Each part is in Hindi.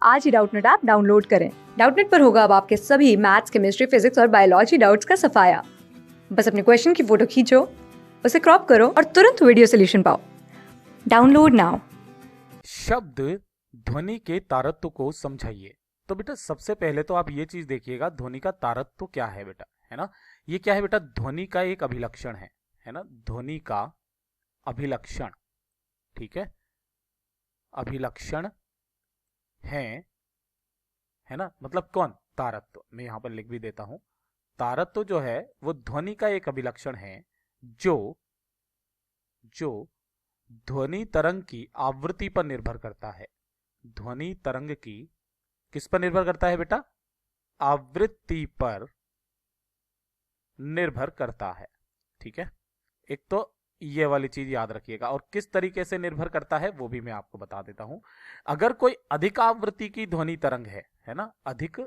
आज ही डाउटनेट ऐप डाउनलोड करें। डाउटनेट पर होगा अब आपके सभी मैथ्स, केमिस्ट्री, फिजिक्स और बायोलॉजी डाउट्स का सफाया। बस अपने क्वेश्चन की फोटो खींचो, उसे क्रॉप करो और तुरंत वीडियो सोल्यूशन पाओ। Download now. शब्द ध्वनि के तारत्व को समझाइए। तो बेटा सबसे पहले तो आप ये चीज देखिएगा, ध्वनि का तारत्व क्या है बेटा, है ना। ये क्या है बेटा, ध्वनि का एक अभिलक्षण है ना। ध्वनि का अभिलक्षण, ठीक है, अभिलक्षण है ना। मतलब कौन, तारत्व। मैं यहां पर लिख भी देता हूं, तारत्व जो है वो ध्वनि का एक अभिलक्षण है जो जो ध्वनि तरंग की आवृत्ति पर निर्भर करता है। ध्वनि तरंग की किस पर निर्भर करता है बेटा, आवृत्ति पर निर्भर करता है, ठीक है। एक तो ये वाली चीज याद रखिएगा, और किस तरीके से निर्भर करता है वो भी मैं आपको बता देता हूं। अगर कोई अधिक आवृत्ति की ध्वनि तरंग है ना, अधिक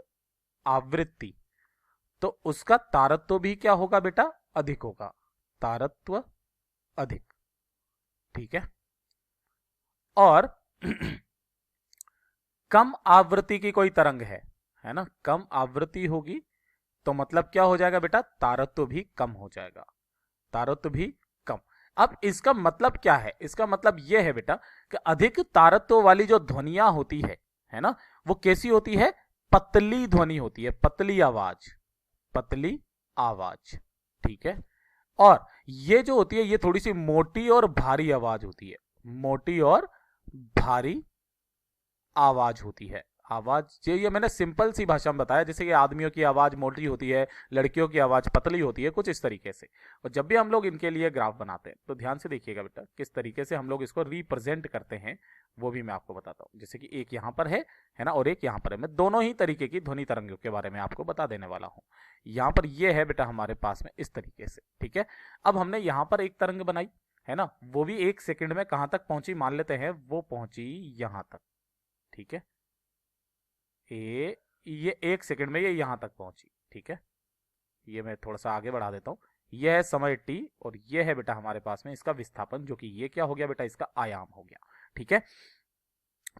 आवृत्ति, तो उसका तारत्व भी क्या होगा बेटा, अधिक होगा, तारत्व अधिक, ठीक है। और कम आवृत्ति की कोई तरंग है ना, कम आवृत्ति होगी तो मतलब क्या हो जाएगा बेटा, तारत्व भी कम हो जाएगा, तारत्व भी कम। अब इसका मतलब क्या है, इसका मतलब यह है बेटा कि अधिक तारत्व वाली जो ध्वनियां होती है ना, वो कैसी होती है, पतली ध्वनि होती है, पतली आवाज, पतली आवाज, ठीक है। और ये जो होती है ये थोड़ी सी मोटी और भारी आवाज होती है, मोटी और भारी आवाज होती है। आवाज ये मैंने सिंपल सी भाषा में बताया, जैसे कि आदमियों की आवाज मोटी होती है, लड़कियों की आवाज पतली होती है, कुछ इस तरीके से। और जब भी हम लोग इनके लिए ग्राफ बनाते हैं तो ध्यान से देखिएगा बेटा किस तरीके से हम लोग इसको रिप्रेजेंट करते हैं, वो भी मैं आपको बताता हूं। जैसे कि एक यहां पर है ना, और एक यहां पर है। मैं दोनों ही तरीके की ध्वनि तरंगों के बारे में आपको बता देने वाला हूं। यहां पर ये है बेटा हमारे पास में इस तरीके से, ठीक है। अब हमने यहां पर एक तरंग बनाई है ना, वो भी 1 सेकंड में कहां तक पहुंची मान लेते हैं, वो पहुंची यहां तक, ठीक है। ये 1 सेकंड में ये यहां तक पहुंची, ठीक है। ये मैं थोड़ा सा आगे बढ़ा देता हूं। ये है समय टी, और ये है बेटा हमारे पास में इसका विस्थापन, जो कि ये क्या हो गया बेटा, इसका आयाम हो गया, ठीक है।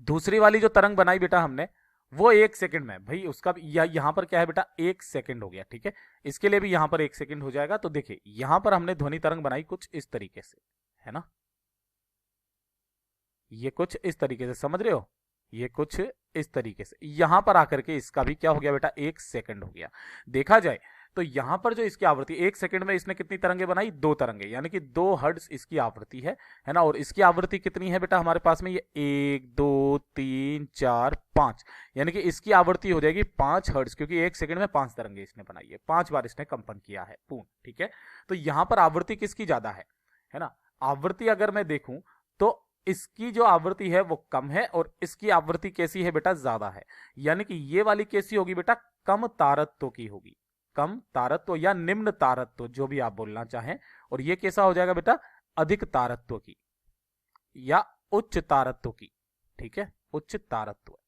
दूसरी वाली जो तरंग बनाई बेटा हमने, वो 1 सेकंड में, भाई उसका यहां पर क्या है बेटा, 1 सेकंड हो गया, ठीक है। इसके लिए भी यहां पर 1 सेकंड हो जाएगा। तो देखिए यहां पर हमने ध्वनि तरंग बनाई कुछ इस तरीके से, है ना, ये कुछ इस तरीके से, समझ रहे हो, ये कुछ इस तरीके से। यहां पर आकर के इसका भी क्या हो गया बेटा, 1 सेकंड हो गया। देखा जाए तो यहां पर जो इसकी आवृत्ति 1 सेकंड में इसने कितनी तरंगे बनाई, 2 तरंगे, यानी कि 2 हर्ट्ज इसकी आवृत्ति है ना। और इसकी आवृत्ति कितनी है बेटा हमारे पास में, ये 1 2 3 4 5, यानी कि इसकी आवृत्ति हो जाएगी 5 हर्ट्ज, क्योंकि 1 सेकंड में 5 तरंगे इसने बनाई है, 5 बार इसने कंपन किया है पूर्ण, ठीक है। तो यहां पर आवृत्ति किसकी ज्यादा है ना। आवृत्ति अगर मैं देखूं तो इसकी जो आवृत्ति है वो कम है, और इसकी आवृत्ति कैसी है बेटा, ज्यादा है। यानी कि ये वाली कैसी होगी बेटा, कम तारत्व की होगी, कम तारत्व या निम्न तारत्व, जो भी आप बोलना चाहें। और ये कैसा हो जाएगा बेटा, अधिक तारत्व की या उच्च तारत्व की, ठीक है, उच्च तारत्व,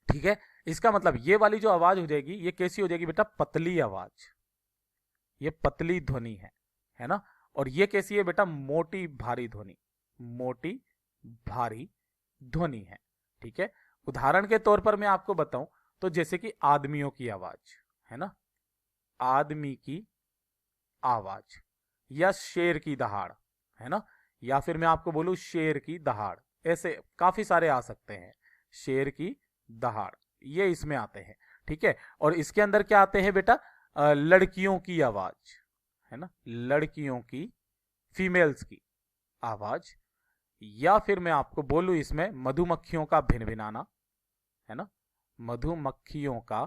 ठीक है। इसका मतलब ये वाली जो आवाज हो जाएगी ये कैसी हो जाएगी बेटा, पतली आवाज, ये पतली ध्वनि है ना। और ये कैसी है बेटा, मोटी भारी ध्वनि, मोटी भारी ध्वनि है, ठीक है। उदाहरण के तौर पर मैं आपको बताऊं तो जैसे कि आदमियों की आवाज, है ना, आदमी की आवाज, या शेर की दहाड़, है ना, या फिर मैं आपको बोलूं शेर की दहाड़, ऐसे काफी सारे आ सकते हैं। शेर की दहाड़ ये इसमें आते हैं, ठीक है। और इसके अंदर क्या आते हैं बेटा, लड़कियों की आवाज, है ना, लड़कियों की, फीमेल्स की आवाज, या फिर मैं आपको बोलूं इसमें मधुमक्खियों का भिनभिनाना, है ना, मधुमक्खियों का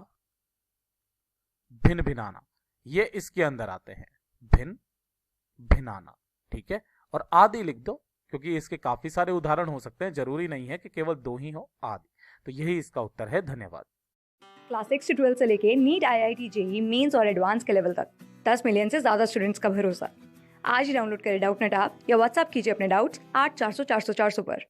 भिनभिनाना, ये इसके अंदर आते हैं, भिन भिनाना, ठीक है। और आदि लिख दो, क्योंकि इसके काफी सारे उदाहरण हो सकते हैं, जरूरी नहीं है कि केवल 2 ही हो, आदि। तो यही इसका उत्तर है, धन्यवाद। क्लास 6 से 12 से लेके नीट, IIT, जेईई मेंस और एडवांस के लेवल तक 10 मिलियन से ज्यादा स्टूडेंट्स का भरोसा। आज ही डाउनलोड करें डाउटनेट ऐप या व्हाट्सएप कीजिए अपने डाउट्स 8400 400 400 पर।